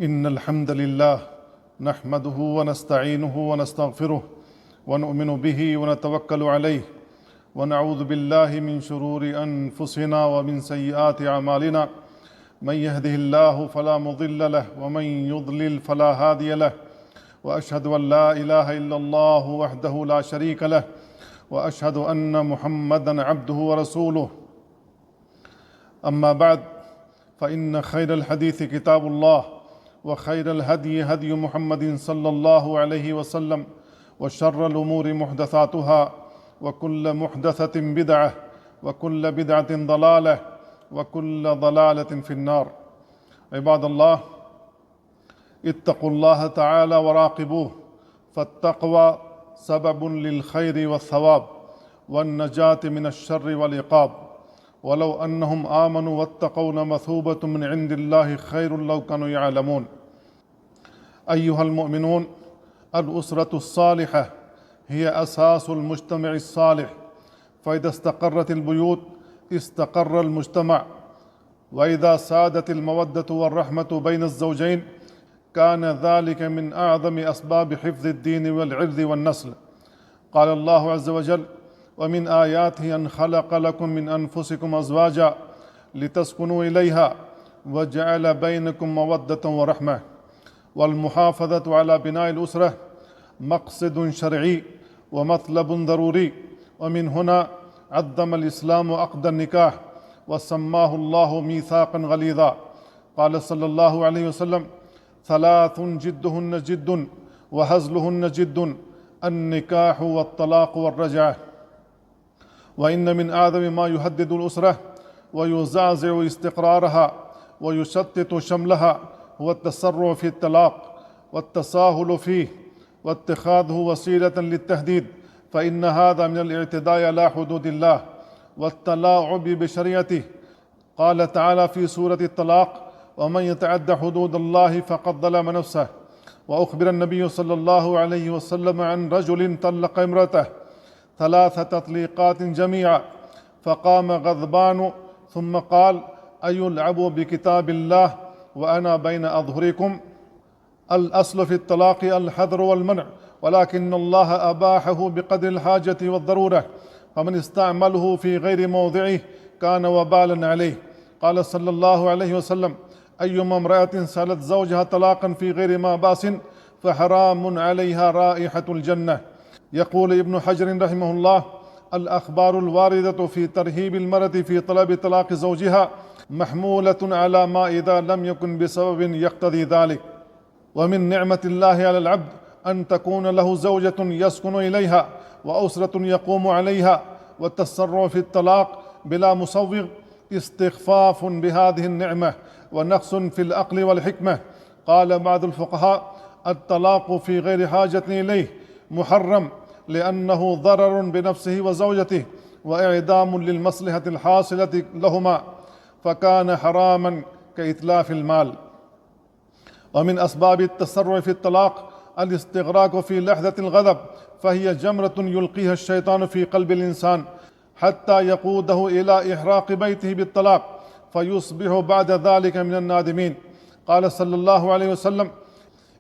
إن الحمد لله نحمده ونستعينه ونستغفره ونؤمن به ونتوكل عليه ونعوذ بالله من شرور أنفسنا ومن سيئات أعمالنا. من يهده الله فلا مضل له ومن يضلل فلا هادي له، وأشهد أن لا إله إلا الله وحده لا شريك له، وأشهد أن محمدا عبده ورسوله. أما بعد، فإن خير الحديث كتاب الله، وخير الهدي هدي محمد صلى الله عليه وسلم، وشر الأمور محدثاتها، وكل محدثة بدعة، وكل بدعة ضلالة، وكل ضلالة في النار. عباد الله، اتقوا الله تعالى وراقبوه، فالتقوى سبب للخير والثواب والنجاة من الشر والعقاب. ولو أنهم آمنوا واتقوا لمثوبة من عند الله خير لو كانوا يعلمون. أيها المؤمنون، الأسرة الصالحة هي أساس المجتمع الصالح، فإذا استقرت البيوت استقر المجتمع، وإذا سادت المودة والرحمة بين الزوجين كان ذلك من أعظم أسباب حفظ الدين والعرض والنسل. قال الله عز وجل: ومن آياته أن خلق لكم من أنفسكم أزواجا لتسكنوا إليها وجعل بينكم مودة ورحمة. والمحافظة على بناء الأسرة مقصد شرعي ومطلب ضروري، ومن هنا عظم الإسلام عقد النكاح وسماه الله ميثاقا غليظا. قال صلى الله عليه وسلم: ثلاث جدهن جد وهزلهن جد، النكاح والطلاق والرجعة. وإن من أعظم ما يهدد الأسرة ويزعزع استقرارها ويشتت شملها هو التسرع في الطلاق والتساهل فيه واتخاذه وسيلة للتهديد، فإن هذا من الاعتداء على حدود الله والتلاعب بشريعته. قال تعالى في سورة الطلاق: ومن يتعد حدود الله فقد ظلم نفسه. وأخبر النبي صلى الله عليه وسلم عن رجل طلق امرأته 3 تطليقات جميعا، فقام غضبان ثم قال: أيلعب بكتاب الله وأنا بين أظهركم؟ الأصل في الطلاق الحظر والمنع، ولكن الله أباحه بقدر الحاجة والضرورة، فمن استعمله في غير موضعه كان وبالا عليه. قال صلى الله عليه وسلم: أيما امرأة سألت زوجها طلاقا في غير ما باس فحرام عليها رائحة الجنة. يقول ابن حجر رحمه الله: الأخبار الواردة في ترهيب المرأة في طلب طلاق زوجها محمولة على ما إذا لم يكن بسبب يقتضي ذلك. ومن نعمة الله على العبد أن تكون له زوجة يسكن إليها وأسرة يقوم عليها، والتسرع في الطلاق بلا مصوغ استخفاف بهذه النعمة ونقص في العقل والحكمة. قال بعض الفقهاء: الطلاق في غير حاجة إليه محرم، لأنه ضرر بنفسه وزوجته وإعدام للمصلحة الحاصلة لهما، فكان حراما كإتلاف المال. ومن أسباب التسرع في الطلاق الاستغراق في لحظة الغضب، فهي جمرة يلقيها الشيطان في قلب الإنسان حتى يقوده إلى إحراق بيته بالطلاق، فيصبح بعد ذلك من النادمين. قال صلى الله عليه وسلم: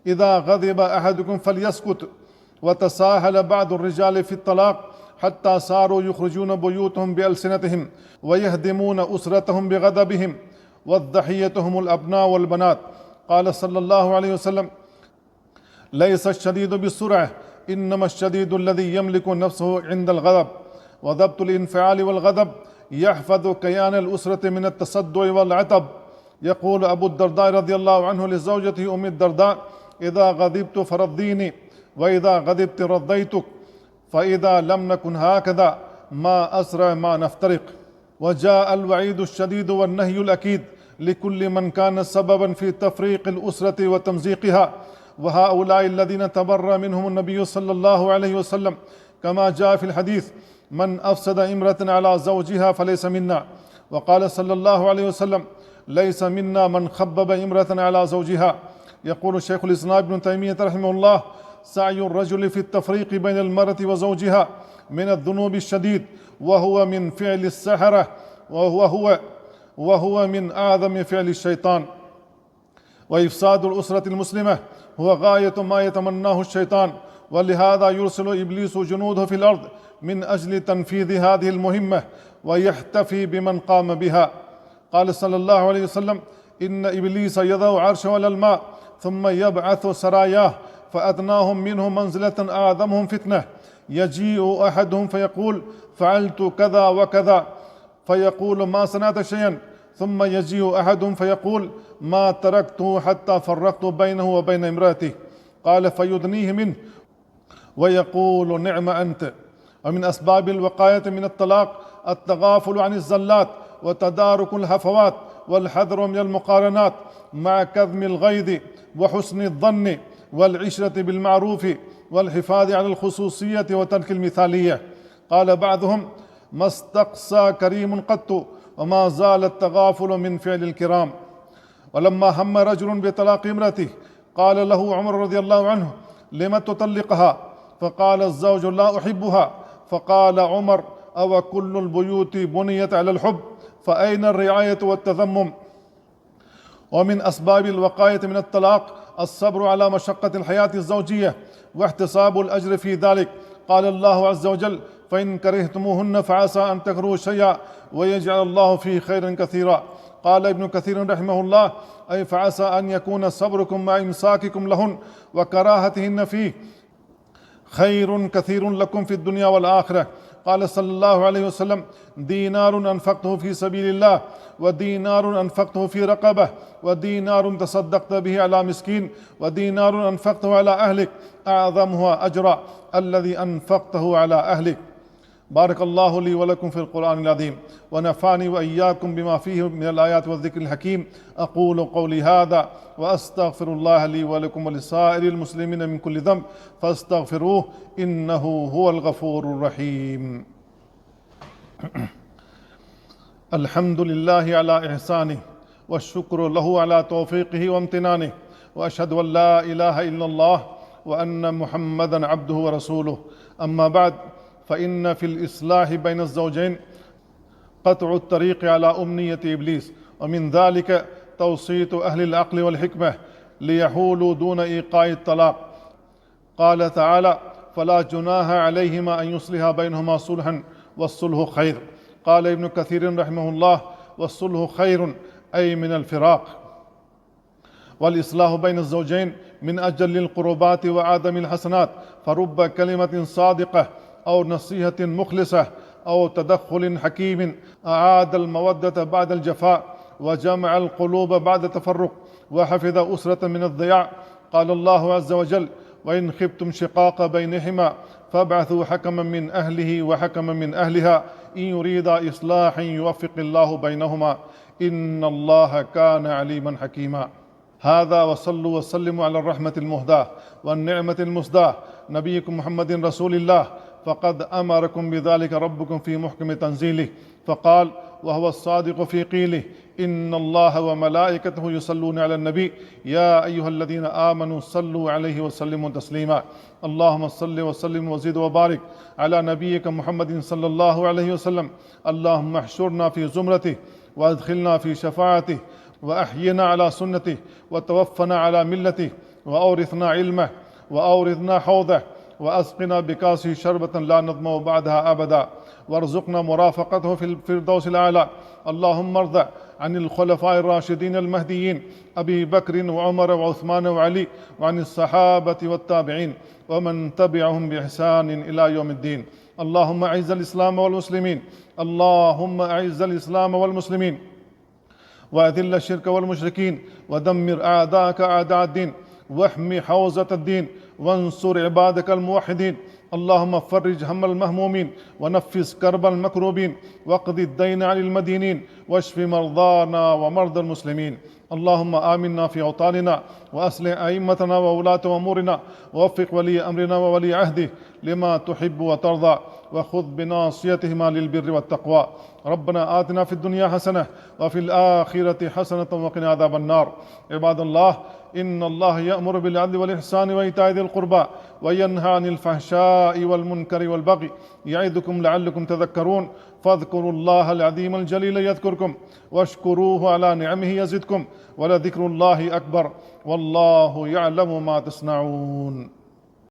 إذا غضب أحدكم فليسكت. وتساهل بعض الرجال في الطلاق حتى صاروا يخرجون بيوتهم بألسنتهم ويهدمون أسرتهم بغضبهم، والضحية هم الأبناء والبنات. قال صلى الله عليه وسلم: ليس الشديد بالسرعة، إنما الشديد الذي يملك نفسه عند الغضب. وضبط الانفعال والغضب يحفظ كيان الأسرة من التصدع والعتب. يقول أبو الدرداء رضي الله عنه لزوجته أم الدرداء: إذا غضبت فرضيني، وإذا غضبت رضيتك، فإذا لم نكن هكذا ما أسرع ما نفترق. وجاء الوعيد الشديد والنهي الأكيد لكل من كان سببا في تفريق الأسرة وتمزيقها، وهؤلاء الذين تبرأ منهم النبي صلى الله عليه وسلم، كما جاء في الحديث: من أفسد امرأة على زوجها فليس منا. وقال صلى الله عليه وسلم: ليس منا من خبب امرأة على زوجها. يقول شيخ الإسلام ابن تيمية رحمه الله: سعي الرجل في التفريق بين المرأة وزوجها من الذنوب الشديد، وهو من فعل السحرة، وهو من أعظم فعل الشيطان. وإفساد الأسرة المسلمة هو غاية ما يتمناه الشيطان، ولهذا يرسل إبليس جنوده في الأرض من أجل تنفيذ هذه المهمة ويحتفي بمن قام بها. قال صلى الله عليه وسلم: إن إبليس يضع عرشه على الماء ثم يبعث سراياه فأدناهم منه منزلة أعظمهم فتنة، يجيء أحدهم فيقول: فعلت كذا وكذا، فيقول: ما صنعت شيئا. ثم يجيء أحدهم فيقول: ما تركته حتى فرقت بينه وبين امرأته. قال: فيدنيه منه ويقول: نعم أنت. ومن أسباب الوقاية من الطلاق التغافل عن الزلات وتدارك الهفوات والحذر من المقارنات مع كظم الغيظ وحسن الظن والعشرة بالمعروف والحفاظ على الخصوصية وترك المثالية. قال بعضهم: ما استقصى كريم قط وما زال التغافل من فعل الكرام. ولما هم رجل بطلاق امرأته قال له عمر رضي الله عنه: لم تطلقها؟ فقال الزوج: لا أحبها. فقال عمر: أو كل البيوت بنيت على الحب؟ فأين الرعاية والتذمم؟ ومن أسباب الوقاية من الطلاق الصبر على مشقة الحياة الزوجية واحتساب الأجر في ذلك. قال الله عز وجل: فإن كرهتموهن فعسى أن تكرهوا شيئا ويجعل الله فيه خيرا كثيرا. قال ابن كثير رحمه الله: أي فعسى أن يكون صبركم مع إمساككم لهن وكراهتهن فيه خير كثير لكم في الدنيا والآخرة. قال صلى الله عليه وسلم: دينار أنفقته في سبيل الله، ودينار أنفقته في رقبة، ودينار تصدقت به على مسكين، ودينار أنفقته على أهلك أعظمها أجرا الذي أنفقته على أهلك. بارك الله لي ولكم في القرآن العظيم، ونفعني وإياكم بما فيه من الآيات والذكر الحكيم. أقول قولي هذا وأستغفر الله لي ولكم ولسائر المسلمين من كل ذنب فاستغفروه إنه هو الغفور الرحيم. الحمد لله على إحسانه، والشكر له على توفيقه وامتنانه، وأشهد أن لا إله إلا الله وأن محمدا عبده ورسوله. أما بعد، فإن في الإصلاح بين الزوجين قطع الطريق على أمنية إبليس، ومن ذلك توصية أهل العقل والحكمة ليحولوا دون إيقاع الطلاق. قال تعالى: فلا جناح عليهما أن يصلحا بينهما صلحا والصلح خير. قال ابن كثير رحمه الله: والصلح خير أي من الفراق. والإصلاح بين الزوجين من أجل القربات وعدم الحسنات، فرب كلمة صادقة أو نصيحة مخلصة أو تدخل حكيم أعاد المودة بعد الجفاء، وجمع القلوب بعد التفرق، وحفظ أسرة من الضياع. قال الله عز وجل: وإن خفتم شقاق بينهما فابعثوا حكما من أهله وحكما من أهلها إن يريدا إصلاحا يوفق الله بينهما إن الله كان عليما حكيما. هذا، وصلوا وسلموا على الرحمة المهداة والنعمة المسداة نبيكم محمد رسول الله، فقد أمركم بذلك ربكم في محكم تنزيله، فقال وهو الصادق في قيله: إن الله وملائكته يصلون على النبي يا أيها الذين آمنوا صلوا عليه وسلموا تسليما. اللهم صل وسلم وزد وبارك على نبيك محمد صلى الله عليه وسلم. اللهم احشرنا في زمرته وادخلنا في شفاعته وأحينا على سنته وتوفنا على ملته وأورثنا علمه وأورثنا حوضه وأسقنا بكاسه شربة لا نظمأ بعدها أبدا، وارزقنا مرافقته في الفردوس الأعلى. اللهم ارض عن الخلفاء الراشدين المهديين أبي بكر وعمر وعثمان وعلي، وعن الصحابة والتابعين ومن تبعهم بإحسان إلى يوم الدين. اللهم أعز الإسلام والمسلمين، اللهم أعز الإسلام والمسلمين، وأذل الشرك والمشركين، ودمر أعداءك أعداء الدين، واحمي حوزة الدين، وانصر عبادك الموحدين. اللهم فرج هم المهمومين، ونفس كرب المكروبين، واقض الدين عن المدينين، واشف مرضانا ومرضى المسلمين. اللهم آمنا في أوطاننا، وأصلح أئمتنا وولاة أمورنا، ووفق ولي أمرنا وولي عهده لما تحب وترضى، وخذ بناصيتهما للبر والتقوى. ربنا آتنا في الدنيا حسنة وفي الآخرة حسنة وقنا عذاب النار. عباد الله، إن الله يأمر بالعدل والإحسان وإيتاء ذي القربى وينهى عن الفحشاء والمنكر والبغي يعظكم لعلكم تذكرون فاذكروا الله العظيم الجليل يذكركم واشكروه على نعمه يزدكم ولذكر الله أكبر والله يعلم ما تصنعون.